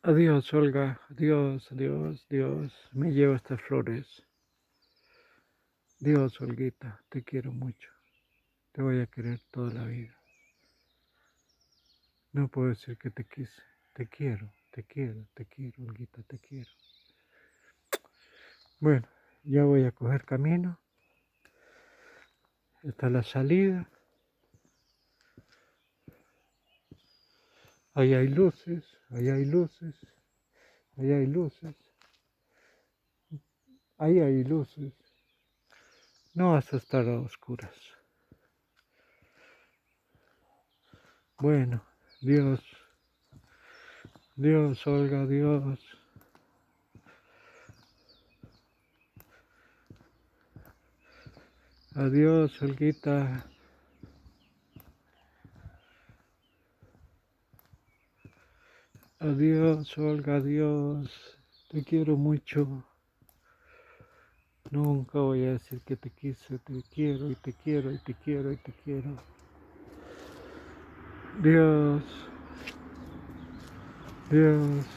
Adiós, Olga. Adiós, adiós, Dios. Me llevo estas flores. Dios, Olguita, te quiero mucho. Te voy a querer toda la vida. No puedo decir que te quise. Te quiero, te quiero, te quiero, Olguita, te quiero. Bueno, ya voy a coger camino. Esta es la salida. Ahí hay luces, ahí hay luces, ahí hay luces, ahí hay luces. No vas a estar a oscuras. Bueno, Dios, Dios, Olga, Dios. Adiós, Olguita. Adiós, Olga, adiós. Te quiero mucho. Nunca voy a decir que te quise, te quiero y te quiero y te quiero y te quiero. Dios, Dios.